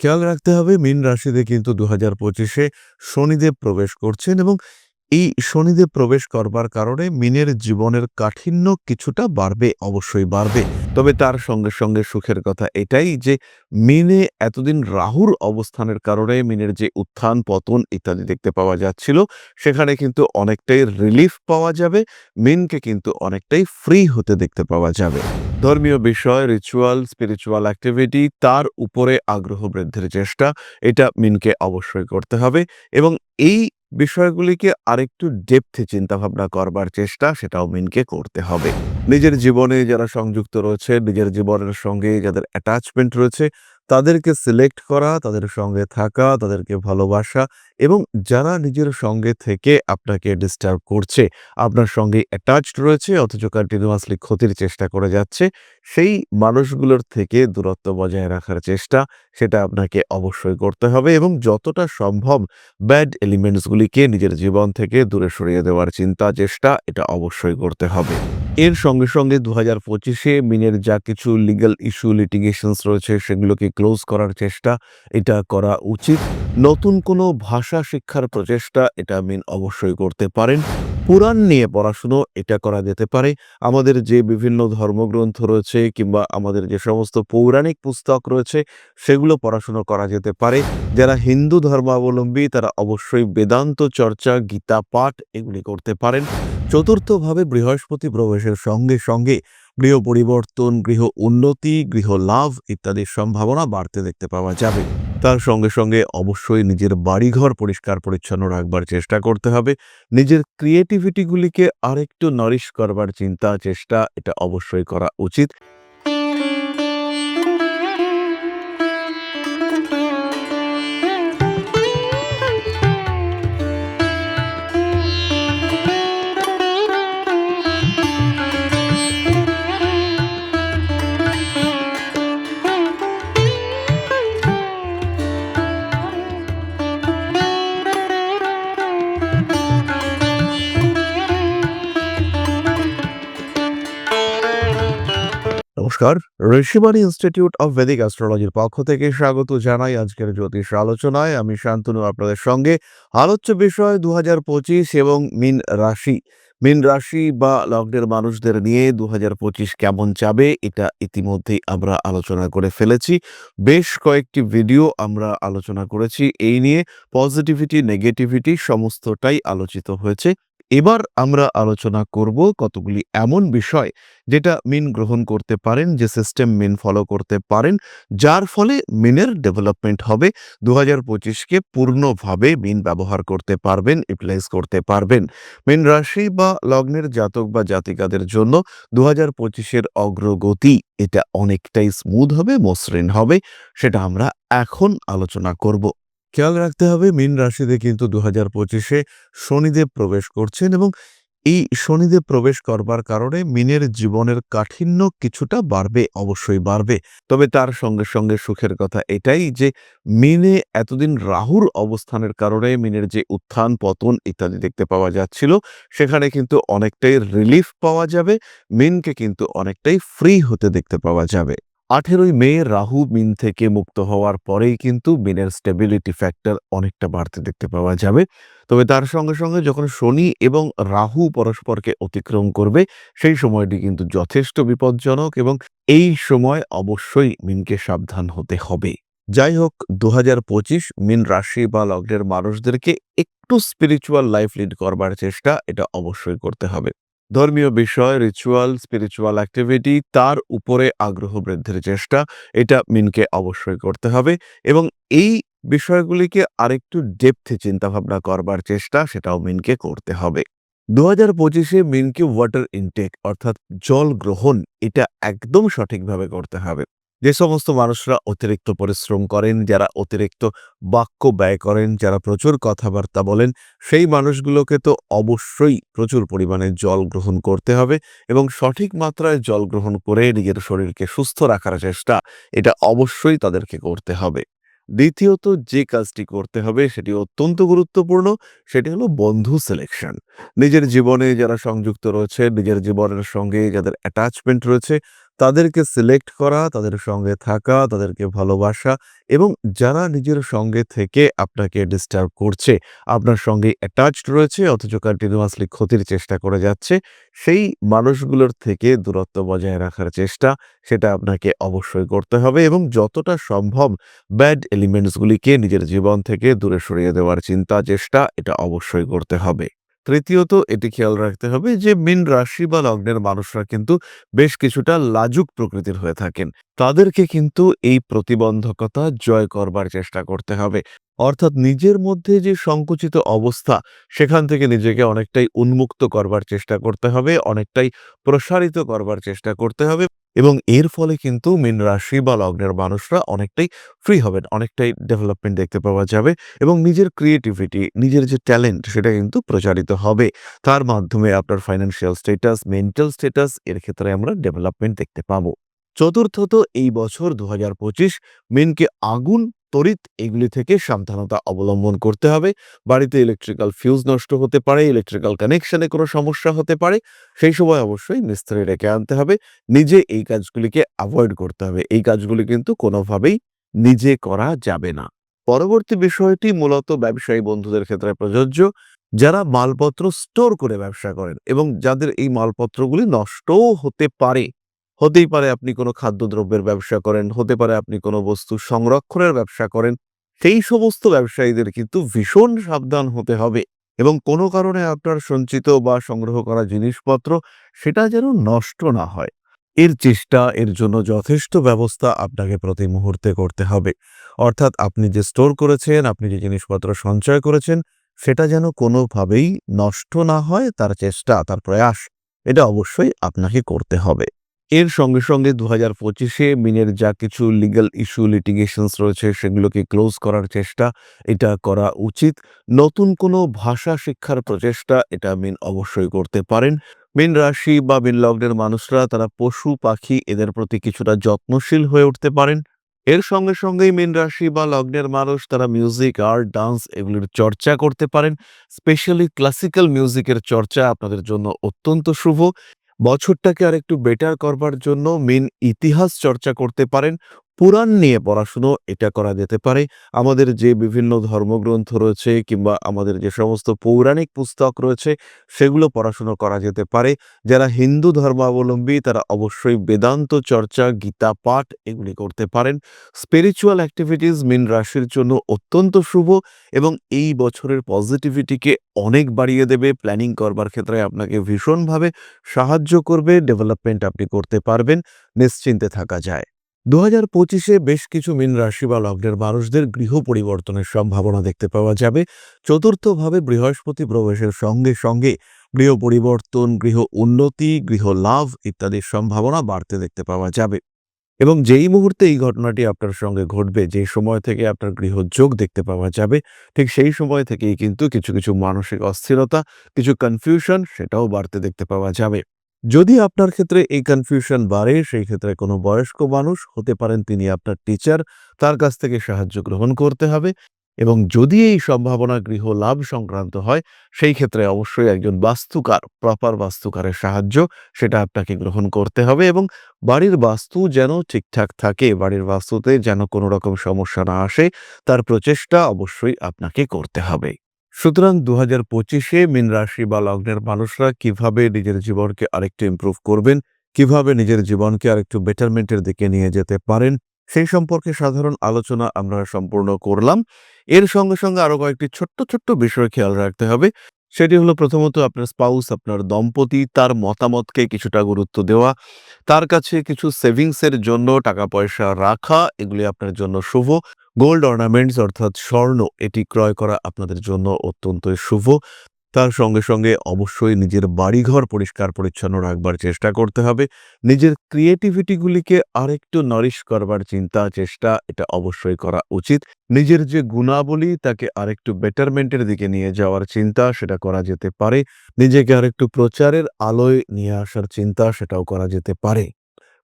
খেয়াল রাখতে হবে মীন রাশিতে কিন্তু ২০২৫-এ শনিদেব প্রবেশ করছেন এবং এই শনিদেব প্রবেশ করবার কারণে মীনের জীবনের কাঠিন্য কিছুটা বাড়বে, অবশ্যই বাড়বে। তবে তার সঙ্গে সঙ্গে সুখের কথা এটাই যে মীনে এতদিন রাহুর অবস্থানের কারণে মীনের যে উত্থান পতন ইত্যাদি দেখতে পাওয়া যাচ্ছিল, সেখানে কিন্তু অনেকটাই রিলিফ পাওয়া যাবে। মীনকে কিন্তু অনেকটাই ফ্রি হতে দেখতে পাওয়া যাবে। ধর্মীয় বিষয়, রিচুয়াল, স্পিরিচুয়াল অ্যাক্টিভিটি, তার উপরে আগ্রহ বৃদ্ধির চেষ্টা, এটা মীনকে অবশ্যই করতে হবে এবং এই বিষয়গুলিকে আরেকটু ডেপথে চিন্তাভাবনা করবার চেষ্টা, সেটাও মীনকে করতে হবে। নিজের জীবনে যারা সংযুক্ত রয়েছে, নিজের জীবনের সঙ্গে যাদের অ্যাটাচমেন্ট রয়েছে, তাদেরকে সিলেক্ট করা, তাদের সঙ্গে থাকা, তাদেরকে ভালোবাসা এবং যারা নিজের সঙ্গে থেকে আপনাকে ডিস্টার্ব করছে, আপনার সঙ্গে অ্যাটাচড রয়েছে অথচ কন্টিনিউয়াসলি ক্ষতির চেষ্টা করে যাচ্ছে, সেই মানুষগুলোর থেকে দূরত্ব বজায় রাখার চেষ্টা, সেটা আপনাকে অবশ্যই করতে হবে এবং যতটা সম্ভব ব্যাড এলিমেন্টসগুলিকে নিজের জীবন থেকে দূরে সরিয়ে দেওয়ার চিন্তা চেষ্টা, এটা অবশ্যই করতে হবে। এর সঙ্গে সঙ্গে ২০২৫-এ মিনের যা কিছু লিগ্যাল ইস্যু, লিটিগেশনস রয়েছে, সেগুলোকে ক্লোজ করার চেষ্টা, এটা করা উচিত। নতুন কোনো ভাষা শিক্ষার প্রচেষ্টা, এটা মিন অবশ্যই করতে পারেন। পুরাণ নিয়ে পড়াশুনো, এটা করা যেতে পারে। আমাদের যে বিভিন্ন ধর্মগ্রন্থ রয়েছে কিংবা আমাদের যে সমস্ত পৌরাণিক পুস্তক রয়েছে, সেগুলো পড়াশুনো করা যেতে পারে। যারা হিন্দু ধর্মাবলম্বী, তারা অবশ্যই বেদান্ত চর্চা, গীতা পাঠ এগুলি করতে পারেন। চতুর্থভাবে বৃহস্পতি প্রবেশের সঙ্গে সঙ্গে গৃহ পরিবর্তন, গৃহ উন্নতি, গৃহ লাভ ইত্যাদির সম্ভাবনা বাড়তে দেখতে পাওয়া যাবে। তার সঙ্গে সঙ্গে অবশ্যই নিজের বাড়িঘর পরিষ্কার পরিচ্ছন্ন রাখবার চেষ্টা করতে হবে। নিজের ক্রিয়েটিভিটিগুলিকে আরেকটু নারিশ করবার চিন্তা চেষ্টা, এটা অবশ্যই করা উচিত। নমস্কার, ঋষিবাণী ইনস্টিটিউট অফ ভেদিক অ্যাস্ট্রোলজির পক্ষ থেকে স্বাগত জানাই আজকের জ্যোতিষ আলোচনায়। আমি শান্তনু আপনাদের সঙ্গে। আলোচ্য বিষয় ২০২৫ এবং মীন রাশি। মীন রাশি বা লগ্নের মানুষদের নিয়ে ২০২৫ কেমন যাবে, এটা ইতিমধ্যেই আমরা আলোচনা করে ফেলেছি। বেশ কয়েকটি ভিডিও আমরা আলোচনা করেছি এই নিয়ে। পজিটিভিটি, নেগেটিভিটি সমস্তটাই আলোচিত হয়েছে। এবার আমরা আলোচনা করব কতগুলি এমন বিষয় যেটা মিন গ্রহণ করতে পারেন, যে সিস্টেম মিন ফলো করতে পারেন, যার ফলে মিনের ডেভেলপমেন্ট হবে। ২০২৫-কে পূর্ণভাবে মিন ব্যবহার করতে পারবেন, ইউটিলাইজ করতে পারবেন। মীন রাশি বা লগ্নের জাতক বা জাতিকাদের জন্য ২০২৫-এর অগ্রগতি, এটা অনেকটাই স্মুথ হবে, মসৃণ হবে। সেটা আমরা এখন আলোচনা করব। খেয়াল রাখতে হবে মীন রাশিতে কিন্তু ২০২৫-এ শনিদেব প্রবেশ করছেন এবং এই শনিদেব প্রবেশ করবার কারণে মীনের জীবনের কাঠিন্য কিছুটা বাড়বে, অবশ্যই বাড়বে। তবে তার সঙ্গে সঙ্গে সুখের কথা এটাই যে মীনে এতদিন রাহুর অবস্থানের কারণে মীনের যে উত্থান পতন ইত্যাদি দেখতে পাওয়া যাচ্ছিল, সেখানে কিন্তু অনেকটাই রিলিফ পাওয়া যাবে। মীনকে কিন্তু অনেকটাই ফ্রি হতে দেখতে পাওয়া যাবে। ১৮ই মে রাহু মীন থেকে মুক্ত হওয়ার পরেই কিন্তু মীনের স্টেবিলিটি ফ্যাক্টর অনেকটা বাড়তে দেখতে পাওয়া যাবে। তবে তার সঙ্গে সঙ্গে যখন শনি এবং রাহু পরস্পরকে অতিক্রম করবে, সেই সময়টি কিন্তু যথেষ্ট বিপজ্জনক এবং এই সময় অবশ্যই মীনকে সাবধান হতে হবে। যাই হোক, ২০২৫ মীন রাশি বা লগ্নের মানুষদেরকে একটু স্পিরিচুয়াল লাইফ লিড করবার চেষ্টা, এটা অবশ্যই করতে হবে। ধর্মীয় বিষয়, রিচুয়াল, স্পিরিচুয়াল অ্যাক্টিভিটি, তার উপরে আগ্রহ বৃদ্ধির চেষ্টা, এটা মীনকে অবশ্যই করতে হবে এবং এই বিষয়গুলিকে আরেকটু ডেপথে চিন্তাভাবনা করবার চেষ্টা, সেটাও মীনকে করতে হবে। ২০২৫-এ মীনকে ওয়াটার ইনটেক অর্থাৎ জল গ্রহণ, এটা একদম সঠিকভাবে করতে হবে। যে সমস্ত মানুষরা অতিরিক্ত পরিশ্রম করেন, যারা অতিরিক্ত বাক্য ব্যয় করেন, যারা প্রচুর কথাবার্তা বলেন, সেই মানুষগুলোকে তো অবশ্যই প্রচুর পরিমাণে জল গ্রহণ করতে হবে এবং সঠিক মাত্রায় জল গ্রহণ করে নিজের শরীরকে সুস্থ রাখার চেষ্টা, এটা অবশ্যই তাদেরকে করতে হবে। দ্বিতীয়ত যে কাজটি করতে হবে সেটি অত্যন্ত গুরুত্বপূর্ণ, সেটি হলো বন্ধু সিলেকশন। নিজের জীবনে যারা সংযুক্ত রয়েছে, নিজের জীবনের সঙ্গে যাদের অ্যাটাচমেন্ট রয়েছে, তাদেরকে সিলেক্ট করা, তাদের সঙ্গে থাকা, তাদেরকে ভালোবাসা এবং যারা নিজের সঙ্গে থেকে আপনাকে ডিস্টার্ব করছে, আপনার সঙ্গে অ্যাটাচড রয়েছে অথচ কন্টিনিউয়াসলি ক্ষতির চেষ্টা করে যাচ্ছে, সেই মানুষগুলোর থেকে দূরত্ব বজায় রাখার চেষ্টা সেটা আপনাকে অবশ্যই করতে হবে এবং যতটা সম্ভব ব্যাড এলিমেন্টসগুলিকে নিজের জীবন থেকে দূরে সরিয়ে দেওয়ার চিন্তা চেষ্টা এটা অবশ্যই করতে হবে। তৃতীয়ত এটি খেয়াল রাখতে হবে যে মীন রাশি বা লগ্নের মানুষরা কিন্তু বেশ কিছুটা লাজুক প্রকৃতির হয়ে থাকেন। তাদেরকে কিন্তু এই প্রতিবন্ধকতা জয় করবার চেষ্টা করতে হবে। অর্থাৎ নিজের মধ্যে যে সংকুচিত অবস্থা সেখান থেকে নিজেকে অনেকটাই উন্মুক্ত করবার চেষ্টা করতে হবে, অনেকটাই প্রসারিত করবার চেষ্টা করতে হবে এবং এর ফলে কিন্তু মীন রাশি বা লগ্নের মানুষরা অনেকটাই ফ্রি হবেন, অনেকটাই ডেভেলপমেন্ট দেখতে পাওয়া যাবে এবং নিজের ক্রিয়েটিভিটি, নিজের যে ট্যালেন্ট সেটা কিন্তু প্রচারিত হবে। তার মাধ্যমে আপনার ফাইন্যান্সিয়াল স্ট্যাটাস, মেন্টাল স্ট্যাটাস এর ক্ষেত্রে আমরা ডেভেলপমেন্ট দেখতে পাবো। চতুর্থত এই বছর ২০২৫ মীনকে আগুন, তড়িৎ এগুলি থেকে সাবধানতা অবলম্বন করতে হবে। বাড়িতে ইলেকট্রিক্যাল ফিউজ নষ্ট হতে পারে, ইলেকট্রিক্যাল কানেকশনে কোনো সমস্যা হতে পারে। সেই সময় অবশ্যই মিস্ত্রি ডেকে আনতে হবে। নিজে এই কাজগুলিকে এভয়েড করতে হবে। এই কাজগুলি কিন্তু কোনোভাবেই নিজে করা যাবে না। পরবর্তী বিষয়টি মূলত ব্যবসায়ী বন্ধুদের ক্ষেত্রে প্রযোজ্য। যারা মালপত্র স্টোর করে ব্যবসা করেন এবং যাদের এই মালপত্রগুলি নষ্টও হতে পারে। হতেই পারে আপনি কোনো খাদ্যদ্রব্যের ব্যবসা করেন, হতে পারে আপনি কোনো বস্তু সংরক্ষণের ব্যবসা করেন। সেই সমস্ত ব্যবসায়ীদের কিন্তু ভীষণ সাবধান হতে হবে এবং কোনো কারণে আপনার সঞ্চিত বা সংগ্রহ করা জিনিসপত্র সেটা যেন নষ্ট না হয়। এর চেষ্টা, এর জন্য যথেষ্ট ব্যবস্থা আপনাকে প্রতি মুহূর্তে করতে হবে। অর্থাৎ আপনি যে স্টোর করেছেন, আপনি যে জিনিসপত্র সঞ্চয় করেছেন, সেটা যেন কোনোভাবেই নষ্ট না হয় তার চেষ্টা, তার প্রয়াস, এটা অবশ্যই আপনাকে করতে হবে। এর সঙ্গে, সঙ্গে ২০২৫ মিনের যা কিছু লিগ্যাল ইস্যু, লিটিগেশনস রয়েছে সেগুলোকে ক্লোজ করার চেষ্টা, এটা করা উচিত। নতুন কোনো ভাষা শিক্ষার প্রচেষ্টা এটা মিন অবশ্যই করতে পারেন। মীন রাশি বা মীন লগ্নের মানুষরা তারা পশু পাখি এদের প্রতি কিছুটা যত্নশীল হয়ে উঠতে পারেন। এর সঙ্গে সঙ্গেই মীন রাশি বা লগ্নের মানুষ তারা মিউজিক, আর্ট, ডান্স এগুলির চর্চা করতে পারেন। স্পেশালি ক্লাসিক্যাল মিউজিকের চর্চা আপনাদের জন্য অত্যন্ত শুভ। বছরটাকে আরেকটু বেটার করবার জন্য মীন ইতিহাস চর্চা করতে পারেন। পুরাণ নিয়ে পড়াশুনো এটা করা যেতে পারে। আমাদের যে বিভিন্ন ধর্মগ্রন্থ রয়েছে কিংবা আমাদের যে সমস্ত পৌরাণিক পুস্তক রয়েছে সেগুলো পড়াশুনো করা যেতে পারে। যারা হিন্দু ধর্মাবলম্বী তারা অবশ্যই বেদান্ত চর্চা, গীতা পাঠ এগুলি করতে পারেন। স্পিরিচুয়াল অ্যাক্টিভিটিস মীন রাশির জন্য অত্যন্ত শুভ এবং এই বছরের পজিটিভিটিকে অনেক বাড়িয়ে দেবে। প্ল্যানিং করবার ক্ষেত্রে আপনাকে ভীষণভাবে সাহায্য করবে, ডেভেলপমেন্ট আপনি করতে পারবেন, নিশ্চিন্তে থাকা যায়। ২০২৫ বেশ কিছু মীন রাশি বা লগ্নের মানুষদের গৃহ পরিবর্তনের সম্ভাবনা দেখতে পাওয়া যাবে। চতুর্থভাবে বৃহস্পতি প্রবেশের সঙ্গে সঙ্গে গৃহ পরিবর্তন, গৃহ উন্নতি, গৃহ লাভ ইত্যাদির সম্ভাবনা বাড়তে দেখতে পাওয়া যাবে এবং যেই মুহূর্তে এই ঘটনাটি আপনার সঙ্গে ঘটবে, যে সময় থেকে আপনার গৃহযোগ দেখতে পাওয়া যাবে, ঠিক সেই সময় থেকেই কিন্তু কিছু কিছু মানসিক অস্থিরতা, কিছু কনফিউশন সেটাও বাড়তে দেখতে পাওয়া যাবে। যদি আপনার ক্ষেত্রে এই কনফিউশন বাড়ে, সেই ক্ষেত্রে কোনো বয়স্ক মানুষ হতে পারেন, তিনি আপনার টিচার, তার কাছ থেকে সাহায্য গ্রহণ করতে হবে এবং যদি এই সম্ভাবনা গৃহ লাভ সংক্রান্ত হয়, সেই ক্ষেত্রে অবশ্যই একজন বাস্তুকার, প্রপার বাস্তুকারের সাহায্য সেটা আপনাকে গ্রহণ করতে হবে এবং বাড়ির বাস্তু যেন ঠিকঠাক থাকে, বাড়ির বাস্তুতে যেন কোনো রকম সমস্যা না আসে, তার প্রচেষ্টা অবশ্যই আপনাকে করতে হবে। সুতরাং ২০২৫ মীন রাশি বা লগ্নের মানুষরা কিভাবে নিজের জীবনকে আরেকটু ইমপ্রুভ করবেন, কিভাবে নিজের জীবনকে আরেকটু বেটারমেন্টের দিকে নিয়ে যেতে পারেন, সেই সম্পর্কে সাধারণ আলোচনা আমরা সম্পূর্ণ করলাম। এর সঙ্গে সঙ্গে আরো কয়েকটি ছোট্ট ছোট্ট বিষয় খেয়াল রাখতে হবে। সেটি হলো প্রথমত আপনার স্পাউস, আপনার দম্পতি, তার মতামতকে কিছুটা গুরুত্ব দেওয়া, তার কাছে কিছু সেভিংসের জন্য টাকা পয়সা রাখা, এগুলি আপনার জন্য শুভ। গোল্ড অর্নামেন্টস অর্থাৎ স্বর্ণ এটি ক্রয় করা আপনাদের জন্য অত্যন্তই শুভ। তার সঙ্গে সঙ্গে অবশ্যই নিজের বাড়িঘর পরিষ্কার পরিচ্ছন্ন রাখবার চেষ্টা করতে হবে। নিজের ক্রিয়েটিভিটিগুলিকে আরেকটু নারিশ করবার চিন্তা চেষ্টা এটা অবশ্যই করা উচিত। নিজের যে গুণাবলী তাকে আরেকটু বেটারমেন্টের দিকে নিয়ে যাওয়ার চিন্তা সেটা করা যেতে পারে। নিজেকে আরেকটু প্রচারের আলোয় নিয়ে আসার চিন্তা সেটাও করা যেতে পারে।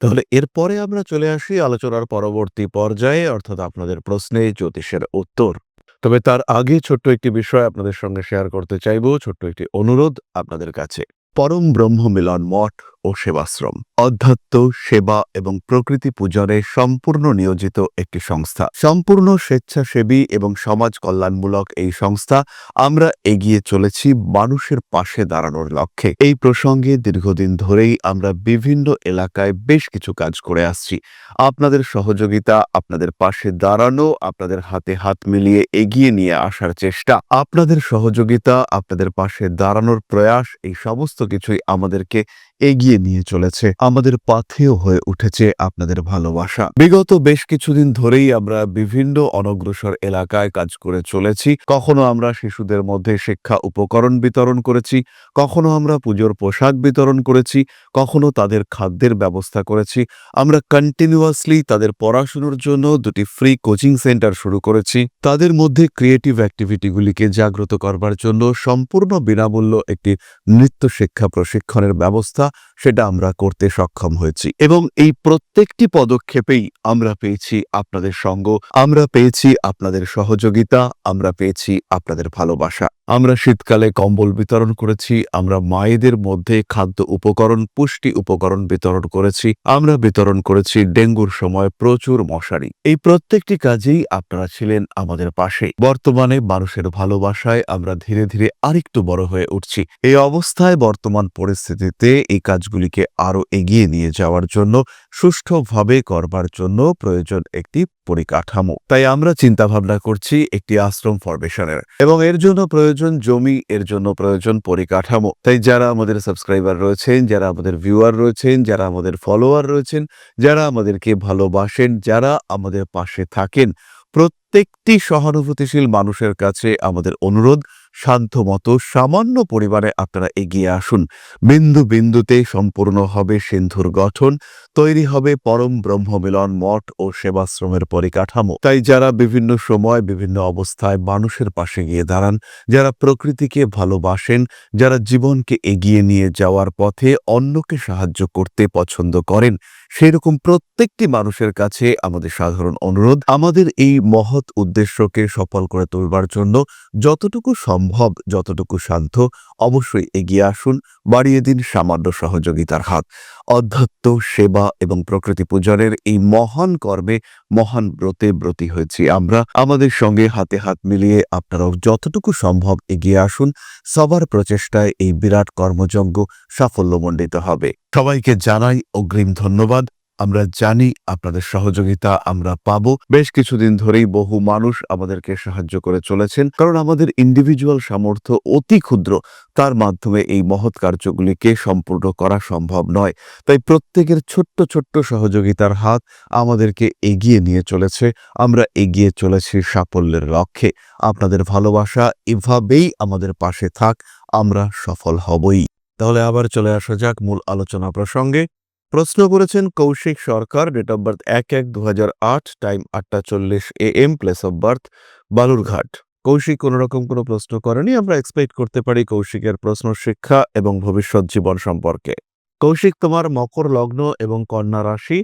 তাহলে এরপরে আমরা চলে আসি আলোচনার পরবর্তী পর্যায়ে, অর্থাৎ আপনাদের প্রশ্নে জ্যোতিষের উত্তর। তবে তার আগে ছোট্ট একটি বিষয় আপনাদের সঙ্গে শেয়ার করতে চাইব, ছোট্ট একটি অনুরোধ আপনাদের কাছে। পরম ব্রহ্ম মিলন মঠ ও সেবাশ্রম। অধ্যাত্ম, সেবা এবং প্রকৃতি পূজনে সম্পূর্ণ নিয়োজিত একটি সংস্থা। সম্পূর্ণ স্বেচ্ছাসেবী এবং সমাজ কল্যাণমূলক এই সংস্থা আমরা এগিয়ে চলেছি মানুষের পাশে দাঁড়ানোর লক্ষ্যে। এই প্রসঙ্গে দীর্ঘদিন ধরেই আমরা বিভিন্ন এলাকায় বেশ কিছু কাজ করে আসছি। আপনাদের সহযোগিতা, আপনাদের পাশে দাঁড়ানো, আপনাদের হাতে হাত মিলিয়ে এগিয়ে নিয়ে আসার চেষ্টা, আপনাদের সহযোগিতা, আপনাদের পাশে দাঁড়ানোর প্রয়াস, এই সমস্ত কিছুই আমাদেরকে এগিয়ে নিয়ে চলেছে। আমাদের পাথেয় হয়ে উঠেছে আপনাদের ভালোবাসা। বিগত বেশ কিছুদিন ধরেই আমরা বিভিন্ন অনগ্রসর এলাকায় কাজ করে চলেছি। কখনো আমরা শিশুদের মধ্যে শিক্ষা উপকরণ বিতরণ করেছি, কখনো আমরা পুজোর পোশাক বিতরণ করেছি, কখনো তাদের খাদ্যের ব্যবস্থা করেছি। আমরা কন্টিনিউয়াসলি তাদের পড়াশুনোর জন্য 2টি ফ্রি কোচিং সেন্টার শুরু করেছি। তাদের মধ্যে ক্রিয়েটিভ অ্যাক্টিভিটিগুলিকে জাগ্রত করবার জন্য সম্পূর্ণ বিনামূল্য একটি নৃত্য শিক্ষা প্রশিক্ষণের ব্যবস্থা, সেটা আমরা করতে সক্ষম হয়েছি। এবং এই প্রত্যেকটি পদক্ষেপেই আমরা পেয়েছি আপনাদের সঙ্গ, আমরা পেয়েছি আপনাদের সহযোগিতা, আমরা পেয়েছি আপনাদের ভালোবাসা। আমরা শীতকালে কম্বল বিতরণ করেছি, আমরা মায়েদের মধ্যে খাদ্য উপকরণ, পুষ্টি উপকরণ বিতরণ করেছি, আমরা বিতরণ করেছি ডেঙ্গুর সময় প্রচুর মশারি। এই প্রত্যেকটি কাজেই আপনারা ছিলেন আমাদের পাশে। বর্তমানে মানুষের ভালোবাসায় আমরা ধীরে ধীরে আরেকটু বড় হয়ে উঠছি। এই অবস্থায় বর্তমান পরিস্থিতিতে এই কাজগুলিকে আরো এগিয়ে নিয়ে যাওয়ার জন্য, সুষ্ঠুভাবে করবার জন্য প্রয়োজন একটি পরিকাঠামো। তাই আমরা চিন্তা ভাবনা করছি একটি আশ্রম ফরমেশনের, এবং এর জন্য প্রয়োজন জমি, এর জন্য প্রয়োজন পরিকাঠামো। তাই যারা আমাদের সাবস্ক্রাইবার রয়েছেন, যারা আমাদের ভিউয়ার রয়েছেন, যারা আমাদের ফলোয়ার রয়েছেন, যারা আমাদেরকে ভালোবাসেন, যারা আমাদের পাশে থাকেন, প্রত্যেকটি সহানুভূতিশীল মানুষের কাছে আমাদের অনুরোধ, সাধ্যমতো সামান্য পরিমাণে আপনারা এগিয়ে আসুন। বিন্দু বিন্দুতে সম্পূর্ণ হবে সিন্ধুর গঠন, তৈরি হবে পরম ব্রহ্মমিলন মঠ ও সেবাশ্রমের পরিকাঠামো। তাই যারা বিভিন্ন সময় বিভিন্ন অবস্থায় মানুষের পাশে গিয়ে দাঁড়ান, যারা প্রকৃতিকে ভালোবাসেন, যারা জীবনকে এগিয়ে নিয়ে যাওয়ার পথে অন্যকে সাহায্য করতে পছন্দ করেন, সেরকম প্রত্যেকটি মানুষের কাছে আমাদের সাধারণ অনুরোধ, আমাদের এই মহৎ উদ্দেশ্যকে সফল করে তুলবার জন্য যতটুকু সম্ভব, যতটুকু সাধ্য, অবশ্যই এগিয়ে আসুন, বাড়িয়ে দিন সামান্য সহযোগিতার হাত। অধ্যাত্ম, সেবা এবং প্রকৃতি পূজনের এই মহান কর্মে, মহান ব্রতে ব্রতী হয়েছি আমরা। আমাদের সঙ্গে হাতে হাত মিলিয়ে আপনারাও যতটুকু সম্ভব এগিয়ে আসুন। সবার প্রচেষ্টায় এই বিরাট কর্মযজ্ঞ সাফল্যমণ্ডিত হবে। সবাইকে জানাই অগ্রিম ধন্যবাদ। আমরা জানি আপনাদের সহযোগিতা আমরা পাবো। বেশ কিছুদিন ধরেই বহু মানুষ আমাদেরকে সাহায্য করে চলেছেন, কারণ আমাদের ইন্ডিভিজুয়াল সামর্থ্য অতি ক্ষুদ্র, তার মাধ্যমে এই মহৎ কার্যগুলিকে সম্পূর্ণ করা সম্ভব নয়। তাই প্রত্যেকের ছোট্ট ছোট্ট সহযোগিতার হাত আমাদেরকে এগিয়ে নিয়ে চলেছে। আমরা এগিয়ে চলেছি সাফল্যের লক্ষ্যে। আপনাদের ভালোবাসা এভাবেই আমাদের পাশে থাক, আমরা সফল হবই। তাহলে আবার চলে আসা যাক মূল আলোচনা প্রসঙ্গে। প্রশ্ন করেছেন Koushik Sarkar, date of birth 1/1/2008, time 8:40 AM, place of birth Balurghat. Koushik কোনো রকম কোনো প্রশ্ন করেনি। আমরা এক্সপেক্ট করতে পারি কৌশিকের প্রশ্ন শিক্ষা এবং ভবিষ্যৎ জীবন সম্পর্কে। কৌশিক, তোমার মকর লগ্ন এবং কন্যা রাশি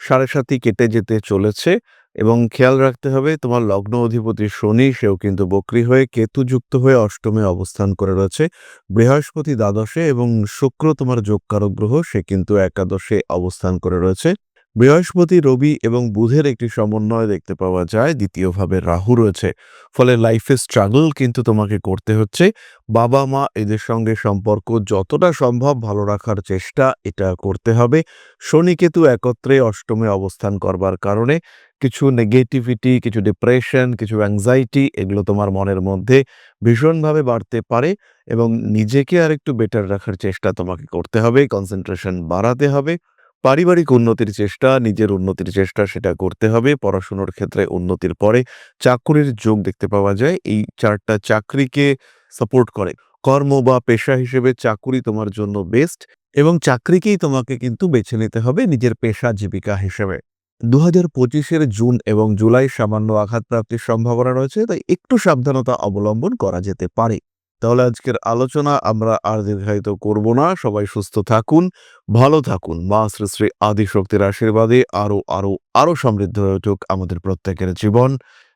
7.5 কেটে যেতে চলেছে, এবং খেয়াল রাখতে হবে তোমার লগ্ন অধিপতি শনি, সেও কিন্তু বক্রী হয়ে কেতুযুক্ত হয়ে অষ্টমে অবস্থান করে রয়েছে। বৃহস্পতি দ্বাদশে এবং শুক্র তোমার যোগকারক গ্রহ, সে কিন্তু একাদশে অবস্থান করে রয়েছে। বৃহস্পতি, রবি এবং বুধের একটি সমন্বয় দেখতে পাওয়া যায়। দ্বিতীয়ভাবে রাহু রয়েছে, ফলে লাইফে স্ট্রাগল কিন্তু তোমাকে করতে হচ্ছে। বাবা মা এদের সঙ্গে সম্পর্ক যতটা সম্ভব ভালো রাখার চেষ্টা এটা করতে হবে। শনি কেতু একত্রে অষ্টমে অবস্থান করবার কারণে কিছু নেগেটিভিটি, কিছু ডিপ্রেশন, কিছু অ্যাংজাইটি, এগুলো তোমার মনের মধ্যে ভীষণভাবে বাড়তে পারে, এবং নিজেকে আরেকটু বেটার রাখার চেষ্টা তোমাকে করতে হবে, কনসেন্ট্রেশন বাড়াতে হবে। পারিবারিক উন্নতির চেষ্টা, নিজের উন্নতির চেষ্টা, সেটা করতে হবে। পড়াশোনার ক্ষেত্রে উন্নতির পরে চাকুরির যোগ দেখতে পাওয়া যায়। এই চারটা চাকরিকে সাপোর্ট করে। কর্ম বা পেশা হিসেবে চাকুরি তোমার জন্য বেস্ট, এবং চাকরিকেই তোমাকে কিন্তু বেছে নিতে হবে নিজের পেশা জীবিকা হিসেবে। 2025-এর জুন এবং জুলাই সামান্য আঘাতপ্রাপ্তির সম্ভাবনা রয়েছে, তাই একটু সাবধানতা অবলম্বন করা যেতে পারে। তাহলে আজকের আলোচনা আমরা আর দীর্ঘায়িত করব না। সবাই সুস্থ থাকুন, ভালো থাকুন। মা শ্রী শ্রী আদিশক্তির আশীর্বাদে আরো আরো আরো সমৃদ্ধ হয়ে উঠুক আমাদের প্রত্যেকের জীবন।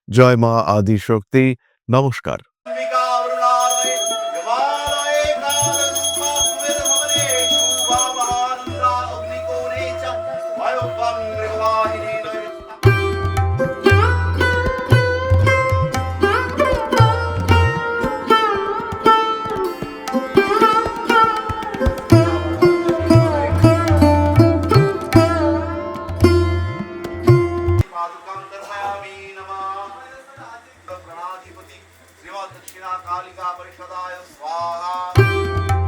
জয় মা আদিশক্তি। নমস্কার। गणाधिपतये नमः गणाधिपति श्रीमद् दक्षिणा कालिका परिषदाय स्वाहा